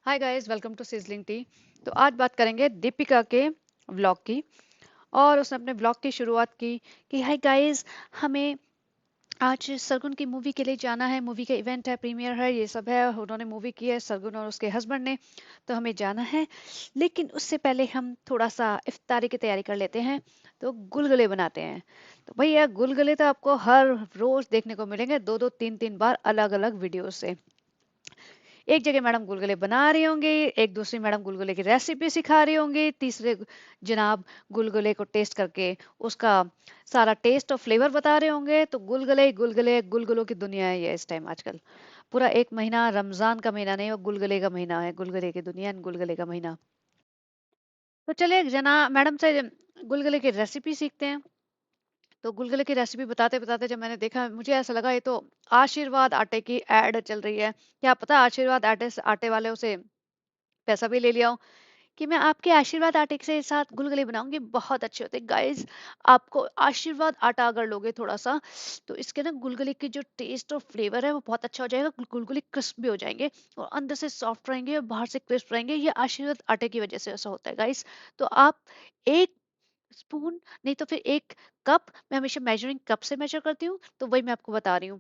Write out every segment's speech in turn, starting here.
Hi guys, welcome to sizzling tea. तो आज बात करेंगे दीपिका के व्लॉग की। और उसने अपने व्लॉग की शुरुआत की कि हाय गाइस, हमें आज सरगुन की मूवी के लिए जाना है। मूवी का इवेंट है, प्रीमियर है, ये सब है। उन्होंने मूवी की है, सरगुन और उसके हस्बैंड ने। तो हमें जाना है, लेकिन उससे पहले हम थोड़ा सा इफ्तारी की तैयारी कर लेते हैं। तो गुलगुले बनाते हैं। तो भैया, गुलगुले तो आपको हर रोज देखने को मिलेंगे, दो दो तीन तीन बार अलग अलग वीडियो से। एक जगह मैडम गुलगुले बना रही होंगी, एक दूसरी मैडम गुलगुले की रेसिपी सिखा रही होंगी, तीसरे जनाब गुलगुले को टेस्ट करके उसका सारा टेस्ट और फ्लेवर बता रहे होंगे। तो गुलगुले ही गुलगुले, गुलगुलों की दुनिया है ये इस टाइम आजकल। पूरा एक महीना रमजान का महीना नहीं, वो गुलगुले का महीना है। गुलगुले की दुनिया, गुलगुले का महीना। तो चलिए जना मैडम से गुलगुले की रेसिपी सीखते हैं। तो गुलगुले की रेसिपी बताते बताते जब मैंने देखा, मुझे ऐसा लगा ये तो आशीर्वाद आटे की एड चल रही है। क्या पता आशीर्वाद आटे वाले से पैसा भी ले लिया हूँ कि मैं आपके आशीर्वाद आटे के साथ गुलगुले बनाऊंगी, बहुत अच्छे होते हैं गाइस। आपको आशीर्वाद आटा अगर लोगे थोड़ा सा, तो इसके ना गुलगुले की जो टेस्ट और फ्लेवर है वो बहुत अच्छा हो जाएगा। गुलगुले क्रिस्प भी हो जाएंगे और अंदर से सॉफ्ट रहेंगे और बाहर से क्रिस्प रहेंगे। ये आशीर्वाद आटे की वजह से ऐसा होता है गाइस। तो आप एक स्पून, नहीं तो फिर एक कप, मैं हमेशा मेजरिंग कप से मेजर करती हूँ, तो वही मैं आपको बता रही हूँ।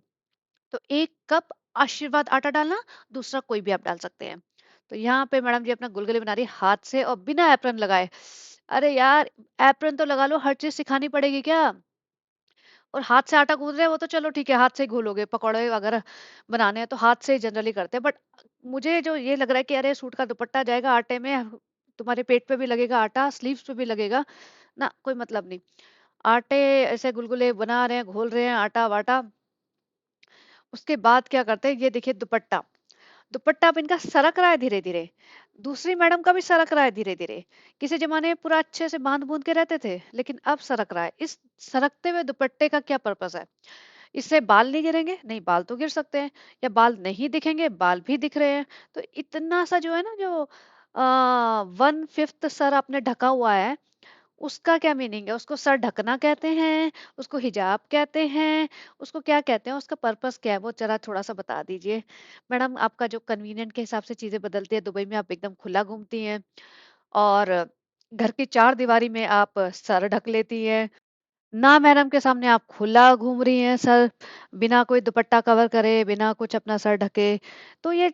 तो एक कप आशीर्वाद आटा डालना, दूसरा कोई भी आप डाल सकते हैं। तो यहाँ पे मैडम जी अपना गुलगुले बना रही है हाथ से और बिना एप्रन लगाए। अरे यार, एप्रन तो लगा लो, हर चीज सिखानी पड़ेगी क्या? और हाथ से आटा गूंद रहे हैं वो तो चलो ठीक है, हाथ से ही घोलोगे। पकौड़े वगैरह बनाने हैं तो हाथ से ही जनरली करते हैं, बट मुझे जो ये लग रहा है कि अरे सूट का दुपट्टा जाएगा आटे में, तुम्हारे पेट पे भी लगेगा आटा, स्लीव्स पे भी लगेगा ना, कोई मतलब नहीं। आटे ऐसे गुलगुले बना रहे हैं, घोल रहे हैं आटा वाटा। उसके बाद क्या करते हैं, ये देखिए दुपट्टा। दुपट्टा अब इनका सरक रहा है धीरे धीरे। दूसरी मैडम का भी सरक रहा है धीरे धीरे। किसी जमाने में पूरा अच्छे से बांध बूंद के रहते थे, लेकिन अब सरक रहा है। इस सरकते हुए दुपट्टे का क्या पर्पस है? इससे बाल नहीं गिरेंगे? नहीं, बाल तो गिर सकते हैं। या बाल नहीं दिखेंगे? बाल भी दिख रहे हैं। तो इतना सा जो है ना, जो 1/5 सर आपने ढका हुआ है, उसका क्या मीनिंग है? उसको सर ढकना कहते हैं, उसको हिजाब कहते हैं, उसको क्या कहते हैं? उसका पर्पस क्या है? वो जरा थोड़ा सा बता दीजिए। मैडम, आपका जो कन्वीनियंट के हिसाब से चीजें बदलती है, दुबई में आप एकदम खुला घूमती हैं और घर की चार दीवारी में आप सर ढक लेती हैं। ना मैडम के सामने आप खुला घूम रही हैं सर, बिना कोई दुपट्टा कवर करे, बिना कुछ अपना सर ढके। तो ये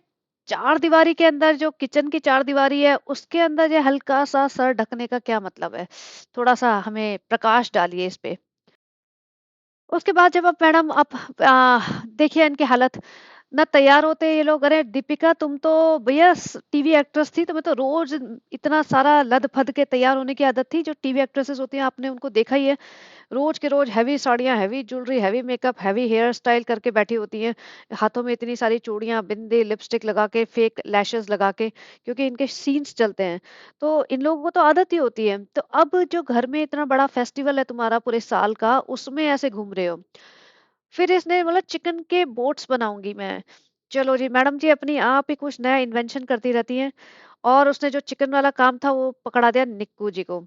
चार दीवारी के अंदर, जो किचन की चार दीवारी है, उसके अंदर ये हल्का सा सर ढकने का क्या मतलब है? थोड़ा सा हमें प्रकाश डालिए इस पे। उसके बाद जब आप मैडम आप देखिए इनकी हालत, ना तैयार होते ये लोग। अरे दीपिका, तुम तो भैया टीवी एक्ट्रेस थी, तुम्हें तो रोज इतना सारा लद फद के तैयार होने की आदत थी। जो टीवी एक्ट्रेसेस होती हैं, आपने उनको देखा ही है, रोज के रोज हैवी साड़ियाँ, heavy jewellery, heavy makeup, heavy hairstyle करके बैठी होती हैं। हाथों में इतनी सारी चूड़ियां, बिंदी, लिपस्टिक लगा के, फेक लैशेस लगा के, क्योंकि इनके सीन्स चलते हैं। तो इन लोगों को तो आदत ही होती है। तो अब जो घर में इतना बड़ा फेस्टिवल है तुम्हारा पूरे साल का, उसमें ऐसे घूम रहे हो। फिर इसने बोला चिकन के बोट्स बनाऊंगी मैं। चलो जी मैडम जी, अपनी आप ही कुछ नया इन्वेंशन करती रहती हैं। और उसने जो चिकन वाला काम था वो पकड़ा दिया निक्कू जी को।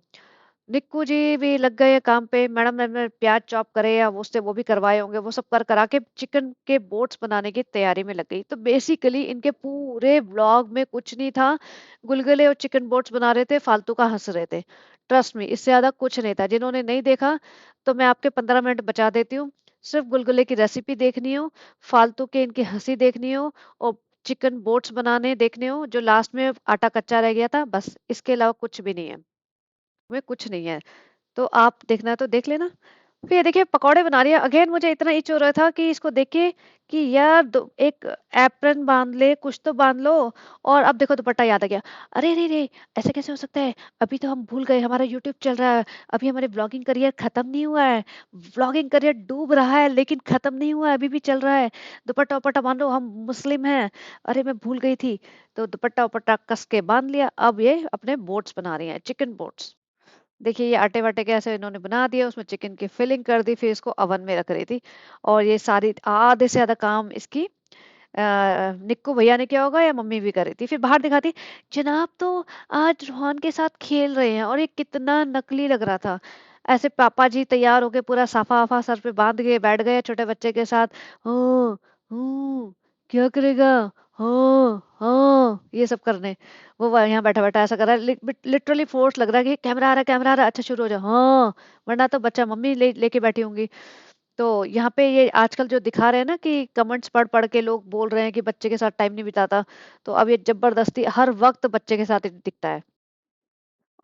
निक्कू जी भी लग गए काम पे। मैडम ने प्याज चॉप करे या वो उससे वो भी करवाए होंगे, वो सब कर करा के चिकन के बोट्स बनाने की तैयारी में लग गई। तो बेसिकली इनके पूरे ब्लॉग में कुछ नहीं था, गुलगुले और चिकन बोट्स बना रहे थे, फालतू का हंस रहे थे। ट्रस्ट में इससे ज्यादा कुछ नहीं था। जिन्होंने नहीं देखा, तो मैं आपके 15 मिनट बचा देती हूँ। सिर्फ गुलगुले की रेसिपी देखनी हो, फालतू के इनकी हंसी देखनी हो, और चिकन बोट्स बनाने देखने हो जो लास्ट में आटा कच्चा रह गया था, बस इसके अलावा कुछ भी नहीं है। में कुछ नहीं है। तो आप देखना है तो देख लेना। फिर ये देखिए पकौड़े बना रही है। अगेन मुझे इतना इच हो रहा था कि इसको देख के कि यार एक एप्रन बांध ले, कुछ तो बांध लो। और अब देखो दुपट्टा याद आ गया। अरे रे रे, ऐसे कैसे हो सकता है? अभी तो हम भूल गए, हमारा यूट्यूब चल रहा है। अभी हमारे ब्लॉगिंग करियर खत्म नहीं हुआ है। ब्लॉगिंग करियर डूब रहा है, लेकिन खत्म नहीं हुआ है, अभी भी चल रहा है। दुपट्टा उपट्टा बांध लो, हम मुस्लिम हैं। अरे मैं भूल गई थी। तो दुपट्टा उपट्टा कस के बांध लिया। अब ये अपने बोट्स बना रही हैं, चिकन बोट्स। देखिए ये आटे वाटे के ऐसे इन्होंने बना दिया, उसमें चिकन की फिलिंग कर दी, फिर इसको ओवन में रख रही थी। और ये सारी आधे से ज्यादा काम इसकी निक्कू भैया ने किया होगा या मम्मी भी कर रही थी। फिर बाहर दिखाती, जनाब तो आज रोहन के साथ खेल रहे हैं। और ये कितना नकली लग रहा था। ऐसे पापा जी तैयार होके पूरा साफा वाफा सर पे बांध के बैठ गए छोटे बच्चे के साथ। हूँ हूँ क्या करेगा? हाँ, हाँ, ये सब करने। वो यहाँ बैठा-बैठा ऐसा कर रहा है, लिटरली फोर्स लग रहा है कि कैमरा आ रहा है, कैमरा आ रहा है, अच्छा शुरू हो जाओ। हाँ, वरना तो बच्चा मम्मी लेके बैठी होंगी। तो यहाँ पे ये आजकल जो दिखा रहे हैं ना कि कमेंट्स पढ़-पढ़ के लोग बोल रहे हैं कि बच्चे के साथ टाइम नहीं बिताता, तो अब ये ज़बरदस्ती हर वक़्त बच्चे के साथ ही दिखता है।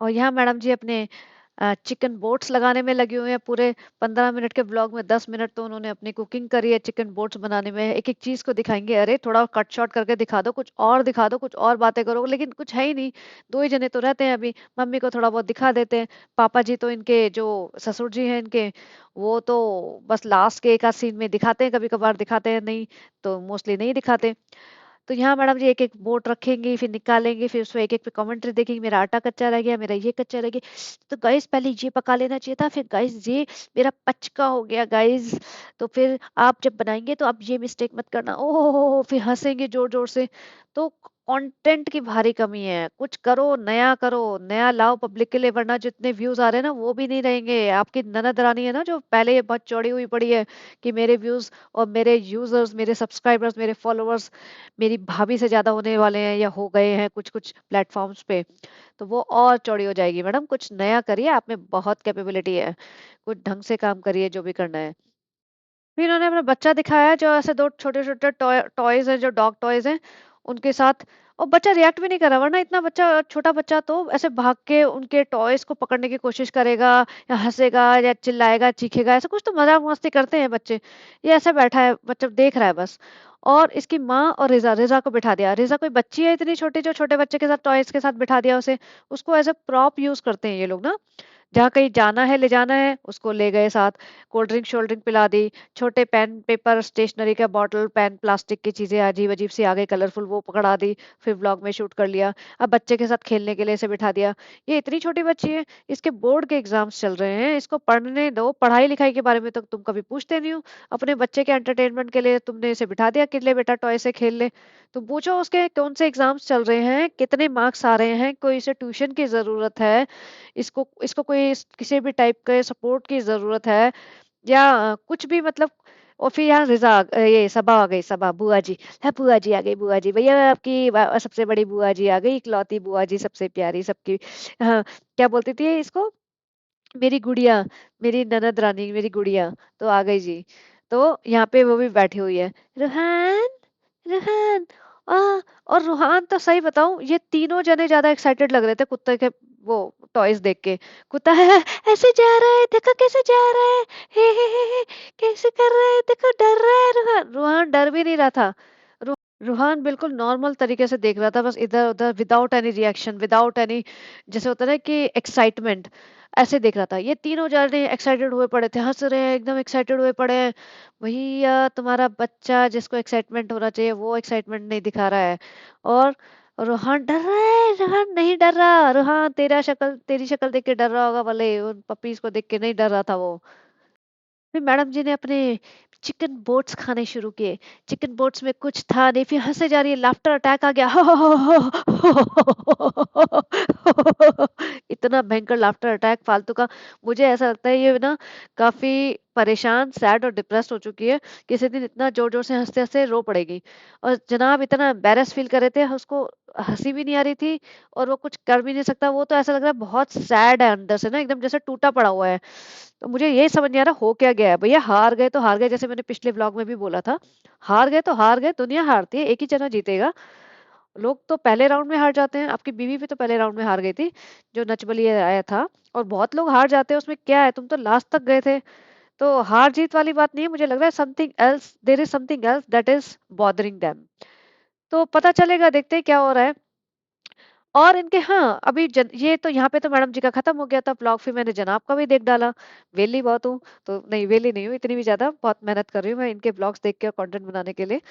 और यहाँ मैडम जी अपने चिकन बोट्स लगाने में लगे हुए हैं। पूरे 15 मिनट के ब्लॉग में 10 मिनट तो उन्होंने अपनी कुकिंग करी है चिकन बोट्स बनाने में। एक-एक चीज़ को दिखाएँगे, अरे थोड़ा कट शॉट करके दिखा दो, कुछ और दिखा दो, कुछ और बातें करो, लेकिन कुछ है ही नहीं। 2 ही जने तो रहते हैं अभी, मम्मी को थोड़ा बहुत दिखा देते हैं। पापा जी तो इनके जो ससुर जी हैं इनके, वो तो बस लास्ट के एक आध सीन में दिखाते हैं, कभी-कभार दिखाते हैं, नहीं तो मोस्टली नहीं दिखाते। तो यहाँ मैडम जी एक-एक बोट रखेंगी, फिर निकालेंगे, फिर उसमें एक-एक पे कमेंट्री देखेंगी, मेरा आटा कच्चा रह गया, मेरा ये कच्चा रह गया। तो गाइस पहले ये पका लेना चाहिए था, फिर गाइस ये मेरा पचका हो गया गाइस। तो फिर आप जब बनाएँगे तो आप ये मिस्टेक मत करना। ओह हो, हो! फिर हँसेंगे ज़ोर-ज़ोर से। तो कंटेंट की भारी कमी है। कुछ करो, नया लाओ पब्लिक के लिए, वरना जितने व्यूज़ आ रहे हैं ना वो भी नहीं रहेंगे। आपकी ननद रानी है ना जो पहले ये बहुत चौड़ी हुई पड़ी है कि मेरे व्यूज़ और मेरे यूज़र्स, मेरे सब्सक्राइबर्स, मेरे फॉलोवर्स मेरी भाभी से ज़्यादा होने वाले हैं या हो गए हैं कुछ-कुछ प्लेटफ़ॉर्म्स पे, तो वो और चौड़ी हो जाएगी। मैडम कुछ नया करिए, आप में बहुत कैपेबिलिटी है, कुछ ढंग से काम करिए जो भी करना है। फिर इन्होंने अपना बच्चा दिखाया जो ऐसे 2 छोटे-छोटे टॉयज़ हैं जो डॉग टॉयज़ हैं, उनके साथ, और बच्चा रिएक्ट भी नहीं कर रहा, वरना इतना बच्चा छोटा बच्चा तो ऐसे भाग के उनके टॉयज़ को पकड़ने की कोशिश करेगा या हँसेगा या चिल्लाएगा, चीखेगा, ऐसा कुछ तो मज़ाक-मस्ती करते हैं बच्चे। ये ऐसे बैठा है, बच्चा देख रहा है बस। और इसकी माँ और रिज़ा को बिठा दिया। रिज़ा कोई बच्ची है इतनी छोटी जो छोटे बच्चे के साथ टॉयज़ के साथ बिठा दिया उसे। उसको एज़ अ प्रॉप यूज़ करते हैं ये लोग ना। जहाँ कहीं जाना है, ले जाना है, उसको ले गए साथ, कोल्ड ड्रिंक शोल्ड ड्रिंक पिला दी, छोटे पेन, पेपर, स्टेशनरी का बॉटल, पेन, प्लास्टिक की चीज़ें अजीब-अजीब सी आ गई कलरफुल, वो पकड़ा दी, फिर व्लॉग में शूट कर लिया। अब बच्चे के साथ खेलने के लिए इसे बिठा दिया। ये इतनी छोटी बच्ची है, इसके बोर्ड के एग्ज़ाम्स चल रहे हैं, इसको पढ़ने दो, पढ़ाई-लिखाई के बारे में तो तुम कभी पूछते नहीं हो। अपने बच्चे के एंटरटेनमेंट के लिए तुमने इसे बिठा दिया कि ले बेटा टॉय से खेल ले। तुम पूछो उसके कौन से एग्ज़ाम्स चल रहे हैं, कितने मार्क्स आ रहे हैं, कोई इसे ट्यूशन की ज़रूरत है, इसको इसको कोई किसी भी टाइप के सपोर्ट की ज़रूरत है या कुछ भी मतलब। और फिर यहाँ ये सबा आ गई, सबा बुआ जी। हाँ, बुआ जी आ गई, बुआ जी भैया आपकी सबसे बड़ी बुआ जी आ गई, इकलौती बुआ जी सबसे प्यारी सबकी। हाँ, क्या बोलती थी इसको, मेरी गुड़िया, मेरी ननद रानी, मेरी गुड़िया तो आ गई जी। तो यहाँ पे वो भी बैठी हुई है, रूहान, रूहान, आ, और रूहान तो सही बताऊं ये तीनों जने ज्यादा एक्साइटेड लग रहे थे कुत्ते के वो टॉयज देख के। कुत्ता है ऐसे जा रहा है, देखो कैसे जा रहा है, हे, कैसे कर रहा है, देखो डर रहा है रूहान। रूहान डर भी नहीं रहा था। रूहान बिल्कुल नॉर्मल तरीके से देख रहा था, बस इधर-उधर, without any reaction, without any, जैसे होता है ना कि एक्साइटमेंट, ऐसे देख रहा था। ये तीनों जने एक्साइटेड हुए पड़े थे, हँस रहे हैं, एकदम एक्साइटेड हुए पड़े हैं। भैया तुम्हारा बच्चा जिसको एक्साइटमेंट होना चाहिए वो एक्साइटमेंट नहीं दिखा रहा है। और रूहान डर रहा है, रूहान नहीं डर रहा। रूहान तेरी शक्ल देख के डर रहा होगा, भले उन पपीज को देख के नहीं डर रहा था वो। फिर मैडम जी ने अपने चिकन बोट्स खाने शुरू किए। चिकन बोट्स में कुछ था नहीं, फिर हंसे जा रही है, लाफ्टर अटैक आ गया। इतना भयंकर लाफ्टर अटैक फालतू का। मुझे ऐसा लगता है ये ना काफी परेशान, सैड और डिप्रेस्ड हो चुकी है। किसी दिन इतना जोर जोर से हंसते हंसते रो पड़ेगी। और जनाब इतना एम्बेरस फील कर रहे थे, उसको हंसी भी नहीं आ रही थी और वो कुछ कर भी नहीं सकता। वो तो ऐसा लग रहा है बहुत सैड है अंदर से ना, एकदम जैसे टूटा पड़ा हुआ है। तो मुझे ये समझ नहीं आ रहा हो क्या गया है भैया। हार गए तो हार गए, जैसे मैंने पिछले व्लॉग में भी बोला था, हार गए तो हार गए, दुनिया हारती है, एक ही जना जीतेगा। लोग तो पहले राउंड में हार जाते हैं, आपकी बीवी भी तो पहले राउंड में हार गई थी जो नच बलिए आया था। और बहुत लोग हार जाते हैं, उसमें क्या है, तुम तो लास्ट तक गए थे। तो हार जीत वाली बात नहीं है, मुझे लग रहा है something else, there is something else that is bothering them. तो पता चलेगा, देखते हैं क्या हो रहा है। और इनके हाँ, अभी ये तो यहाँ पे तो मैडम जी का खत्म हो गया था ब्लॉग, फिर मैंने जनाब का भी देख डाला। वेली बहुत हूँ, तो नहीं वेली नहीं हूँ इतनी भी ज्यादा, बहुत मेहनत कर रही हूँ मैं इनके ब्लॉग्स देख के कंटेंट बनाने के लिए।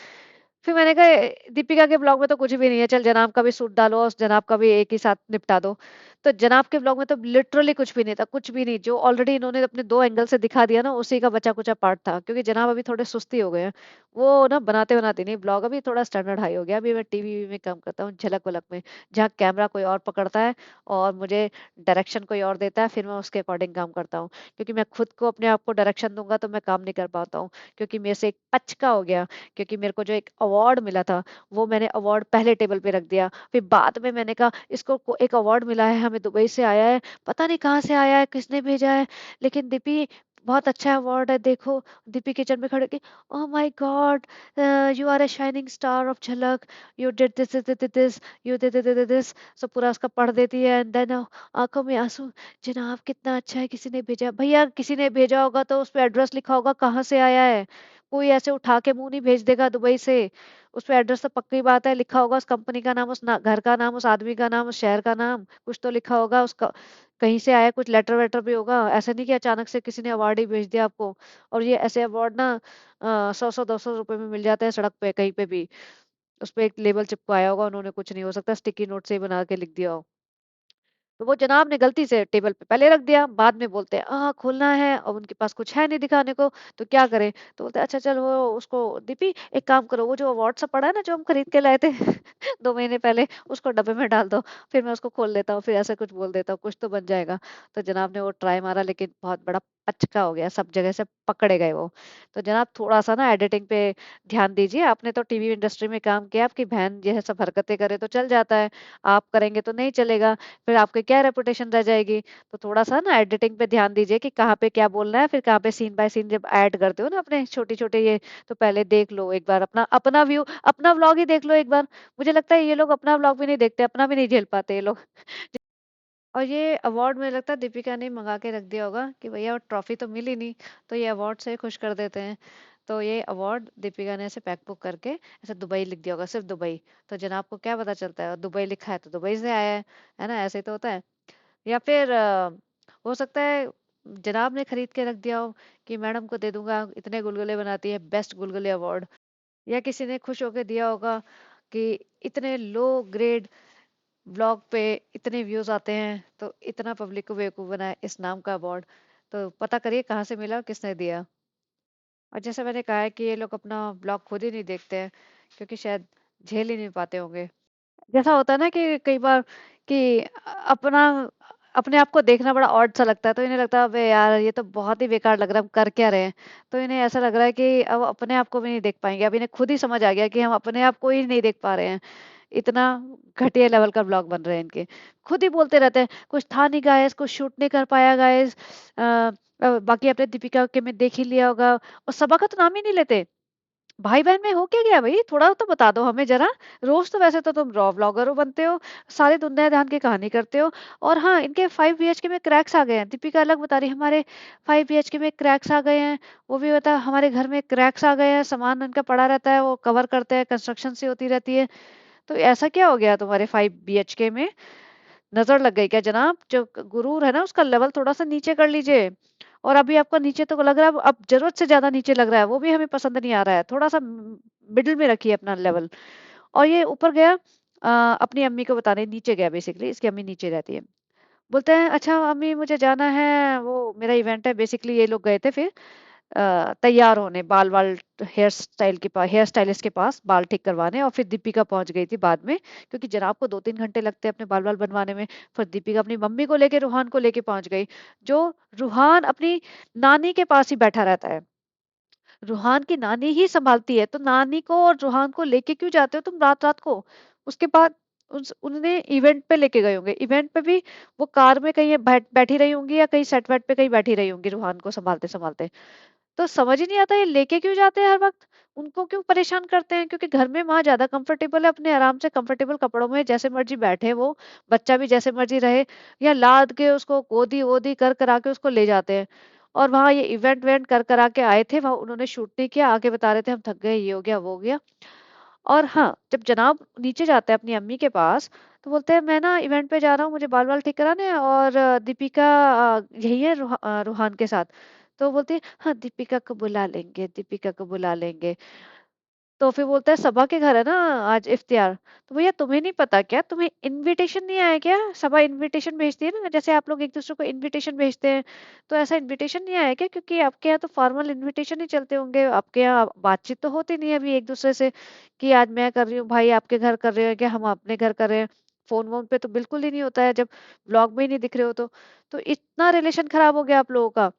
फिर मैंने कहा दीपिका के ब्लॉग में तो कुछ भी नहीं है, चल जनाब का भी सूट डालो और जनाब का भी एक ही साथ निपटा दो। तो जनाब के ब्लॉग में तो लिटरली कुछ भी नहीं था, कुछ भी नहीं, जो ऑलरेडी इन्होंने अपने 2 एंगल से दिखा दिया ना, उसी का बचा कुचा पार्ट था। क्योंकि जनाब अभी थोड़े सुस्ती हो गए हैं, वो ना बनाते बनाते नहीं ब्लॉग, अभी थोड़ा स्टैंडर्ड हाई हो गया। अभी मैं टीवी में काम करता हूँ, झलक वलक में, जहाँ कैमरा कोई और पकड़ता है और मुझे डायरेक्शन कोई और देता है, फिर मैं उसके अकॉर्डिंग काम करता हूँ। क्योंकि मैं खुद को अपने आप को डायरेक्शन दूंगा तो मैं काम नहीं कर पाता हूँ, क्योंकि मेरे से एक पचका हो गया। क्योंकि मेरे को जो एक अवार्ड मिला था, वो मैंने अवार्ड पहले टेबल पे रख दिया। फिर बाद में मैंने कहा इसको एक अवार्ड मिला है, हमें दुबई से आया है, पता नहीं कहाँ से आया है, किसने भेजा है, लेकिन दीपी बहुत अच्छा अवार्ड है, देखो। दीपी किचन में खड़े के, oh my God, you are a shining star of Jhalak, you did this this this, you did this. सब पूरा उसका पढ़ देती है, एंड देन आंखों में आंसू, जनाब कितना अच्छा है, किसी ने भेजा। भैया किसी ने भेजा होगा तो उस पे एड्रेस लिखा होगा कहाँ से आया है, कोई ऐसे उठा के मुंह नहीं भेज देगा दुबई से। उस पे एड्रेस तो पक्की बात है, लिखा होगा उस कंपनी का नाम, घर का नाम, उस आदमी का नाम, उस शहर का नाम, कुछ तो लिखा होगा उसका, कहीं से आया, कुछ लेटर वेटर भी होगा। ऐसा नहीं कि अचानक से किसी ने अवार्ड ही भेज दिया आपको। और ये ऐसे अवार्ड ना 100-100 200 रुपए में मिल जाते हैं सड़क पे कहीं पे भी। उस पे एक लेबल चिपकाया होगा उन्होंने, कुछ नहीं हो सकता स्टिकी नोट से ही बना के लिख दिया हो। तो वो जनाब ने गलती से टेबल पे पहले रख दिया, बाद में बोलते हैं खोलना है, और उनके पास कुछ है नहीं दिखाने को, तो क्या करें। तो बोलते हैं अच्छा चल, वो उसको दीपी एक काम करो, वो जो अवार्ड सा पड़ा है ना जो हम खरीद के लाए थे 2 महीने पहले, उसको डब्बे में डाल दो, फिर मैं उसको खोल लेता हूँ, फिर ऐसा कुछ बोल देता हूँ, कुछ तो बन जाएगा। तो जनाब ने वो ट्राई मारा, लेकिन बहुत बड़ा पचका हो गया, सब जगह से पकड़े गए वो। तो जनाब थोड़ा सा ना एडिटिंग पे ध्यान दीजिए, आपने तो टीवी इंडस्ट्री में काम किया, आपकी बहन ये सब हरकतें करे तो चल जाता है, आप करेंगे तो नहीं चलेगा, फिर आपकी क्या रेपुटेशन रह जाएगी। तो थोड़ा सा ना एडिटिंग पे ध्यान दीजिए कि कहाँ पे क्या बोलना है, फिर कहाँ पे सीन बाय सीन जब ऐड करते हो ना अपने छोटे छोटे ये, तो पहले देख लो एक बार, अपना अपना व्यू, अपना व्लॉग ही देख लो एक बार। मुझे लगता है ये लोग अपना व्लॉग भी नहीं देखते, अपना भी नहीं झेल पाते ये लोग। और ये अवार्ड मुझे लगता है दीपिका ने मंगा के रख दिया होगा कि भैया वो ट्रॉफी तो मिली नहीं, तो ये अवार्ड से खुश कर देते हैं। तो ये अवार्ड दीपिका ने ऐसे पैक बुक करके ऐसे दुबई लिख दिया होगा, सिर्फ दुबई। तो जनाब को क्या पता चलता है, और दुबई लिखा है तो दुबई से आया है ना, ऐसे ही तो होता है। या फिर हो सकता है जनाब ने खरीद के रख दिया हो कि मैडम को दे दूंगा, इतने गुलगुले बनाती है, बेस्ट गुलगुले अवार्ड। या किसी ने खुश होकर दिया होगा कि इतने लो ग्रेड ब्लॉग पे इतने व्यूज आते हैं, तो इतना पब्लिक को बेवकूफ बनाए, इस नाम का अवार्ड। तो पता करिए कहाँ से मिला और किसने दिया। और जैसे मैंने कहा है कि ये लोग अपना ब्लॉग खुद ही नहीं देखते हैं, क्योंकि शायद झेल ही नहीं पाते होंगे। जैसा होता है ना कि कई बार कि अपना अपने आप को देखना बड़ा ऑड सा लगता है, तो इन्हें लगता है अबे यार ये तो बहुत ही बेकार लग रहा है, हम कर क्या रहे हैं। तो इन्हें ऐसा लग रहा है कि अब अपने आप को भी नहीं देख पाएंगे, अब इन्हें खुद ही समझ आ गया कि हम अपने आप को ही नहीं देख पा रहे हैं। इतना घटिया लेवल का ब्लॉग बन रहे हैं इनके। खुद ही बोलते रहते हैं कुछ था नहीं गाइस, कुछ शूट नहीं कर पाया गाइस। बाकी अपने दीपिका के में देख ही लिया होगा, और सबा का तो नाम ही नहीं लेते। भाई बहन में हो क्या गया भाई, थोड़ा तो बता दो हमें जरा। रोज तो वैसे तो तुम रॉ व्लॉगर हो बनते हो, सारे दुनियादान की कहानी करते हो। और हाँ, इनके 5 BHK में क्रैक्स आ गए हैं, दीपिका अलग बता रही हमारे 5 BHK में क्रैक्स आ गए हैं। वो भी बता हमारे घर में क्रैक्स आ गए हैं, सामान इनका पड़ा रहता है, वो कवर करते हैं, कंस्ट्रक्शन सी होती रहती है। तो ऐसा क्या हो गया तुम्हारे 5 BHK में, नजर लग गई क्या जनाब? जो गुरूर है ना उसका लेवल थोड़ा सा नीचे कर लीजिए। और अभी आपका नीचे तो लग रहा है, अब जरूरत से ज्यादा नीचे लग रहा है, वो भी हमें पसंद नहीं आ रहा है, थोड़ा सा मिडिल में रखिए अपना लेवल। और ये ऊपर गया अपनी अम्मी को बताने नीचे गया, बेसिकली इसकी अम्मी नीचे रहती है। बोलते हैं अच्छा अम्मी मुझे जाना है, वो मेरा इवेंट है, बेसिकली ये लोग गए थे फिर तैयार होने, बाल वाल हेयर स्टाइलिस्ट के पास बाल ठीक करवाने, और फिर दीपिका पहुंच गई थी बाद में, क्योंकि जनाब को 2-3 घंटे लगते हैं अपने बाल वाल बनवाने में। फिर दीपिका अपनी मम्मी को लेके, रूहान को लेके पहुंच गई, जो रूहान अपनी नानी के पास ही बैठा रहता है। रूहान की नानी ही संभालती है, तो नानी को और रूहान को लेके क्यों जाते हो तुम रात रात को? उसके बाद उन्हें इवेंट पे लेके गए होंगे, इवेंट पे भी वो कार में कहीं बैठी रही होंगी, या कहीं सेट वेट पे कहीं बैठी रही होंगी रूहान को संभालते संभालते। तो समझ ही नहीं आता ये लेके क्यों जाते हैं हर वक्त, उनको क्यों परेशान करते हैं? क्योंकि घर में माँ ज्यादा कंफर्टेबल है, अपने आराम से कंफर्टेबल कपड़ों में जैसे मर्जी बैठे वो, बच्चा भी जैसे मर्जी रहे, या लाद के उसको गोदी वोदी कर करा के उसको ले जाते हैं। और वहां ये इवेंट वेंट कर करा के आए थे, वहां उन्होंने शूट नहीं किया, आके बता रहे थे हम थक गए, ये हो गया वो हो गया। और हाँ, जब जनाब नीचे जाते हैं अपनी अम्मी के पास, तो बोलते हैं मैं ना इवेंट पे जा रहा हूँ, मुझे बाल वाल ठीक कराने हैं, और दीपिका यही है रूहान के साथ। तो बोलती है हाँ दीपिका को बुला लेंगे, दीपिका को बुला लेंगे। तो फिर बोलता है सबा के घर है ना आज इफ्तियार। तो भैया तुम्हें नहीं पता क्या, तुम्हें इनविटेशन नहीं आया क्या? सबा इनविटेशन भेजती है ना, जैसे आप लोग एक दूसरे को इनविटेशन भेजते हैं, तो ऐसा इनविटेशन नहीं आया क्या? क्योंकि आपके यहाँ तो फॉर्मल इनविटेशन ही चलते होंगे, आपके यहाँ बातचीत तो होती नहीं है अभी एक दूसरे से, कि आज मैं कर रही हूँ, भाई आपके घर कर रहे हो, क्या हम अपने घर कर रहे हैं। फोन वोन पे तो बिल्कुल ही नहीं होता है, जब ब्लॉग में ही नहीं दिख रहे हो तो इतना रिलेशन खराब हो गया आप लोगों का।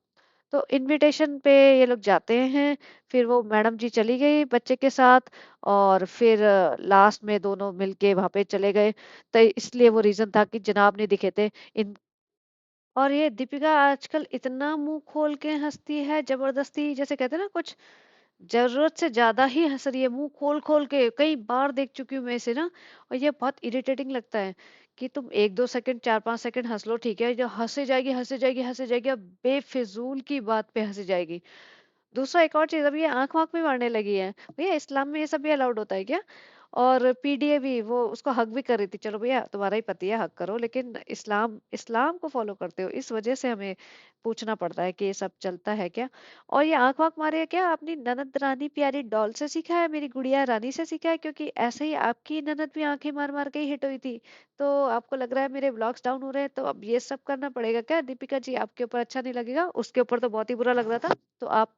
तो इनविटेशन पे ये लोग जाते हैं, फिर वो मैडम जी चली गई बच्चे के साथ, और फिर लास्ट में दोनों मिलके वहां पे चले गए। तो इसलिए वो रीजन था कि जनाब नहीं दिखे थे इन। और ये दीपिका आजकल इतना मुंह खोल के हंसती है जबरदस्ती, जैसे कहते हैं ना, कुछ जरूरत से ज्यादा ही हंस रही है, मुंह खोल खोल के, कई बार देख चुकी हूँ मैं इसे ना। और ये बहुत इरिटेटिंग लगता है कि तुम 1-2 सेकंड 4-5 सेकंड हंस लो, ठीक है, जो हंसे जाएगी हंसे जाएगी हंसे जाएगी, अब बेफिजूल की बात पे हंसी जाएगी। दूसरा एक और चीज, अब ये आंख वाँख भी मारने लगी है। भैया इस्लाम में ये सब भी अलाउड होता है क्या? और पीडीए भी, वो उसको हक भी कर रही थी, चलो भैया तुम्हारा ही पति है, हक करो, लेकिन इस्लाम इस्लाम को फॉलो करते हो, इस वजह से हमें पूछना पड़ता है कि ये सब चलता है क्या? और ये आंख वाँख मारे है क्या अपनी ननद रानी प्यारी डॉल से सीखा है, मेरी गुड़िया रानी से सीखा है? क्योंकि ऐसे ही आपकी ननद भी आंखें मार मार के ही हिट हुई थी। तो आपको लग रहा है मेरे व्लॉग्स डाउन हो रहे हैं, तो अब ये सब करना पड़ेगा क्या दीपिका जी? आपके ऊपर अच्छा नहीं लगेगा, उसके ऊपर तो बहुत ही बुरा लग रहा था। तो आप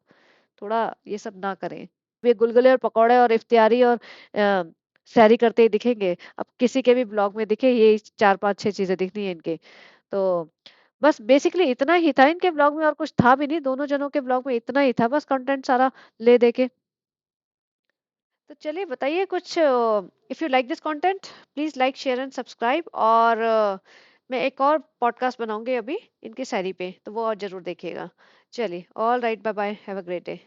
थोड़ा ये सब ना करें। वे गुलगुले और पकौड़े और इफ्तियारी और सैरी करते ही दिखेंगे, अब किसी के भी ब्लॉग में दिखे ये 4-5-6 चीजें दिखनी है इनके। तो बस बेसिकली इतना ही था इनके ब्लॉग में, और कुछ था भी नहीं, दोनों जनों के ब्लॉग में इतना ही था, बस कंटेंट सारा ले दे के। तो चलिए बताइए कुछ, if you like this content please like share and subscribe. और मैं एक और पॉडकास्ट बनाऊंगी अभी इनकी सैरी पे, तो वो और जरूर देखिएगा। चलिए, all right, bye bye, have a great day.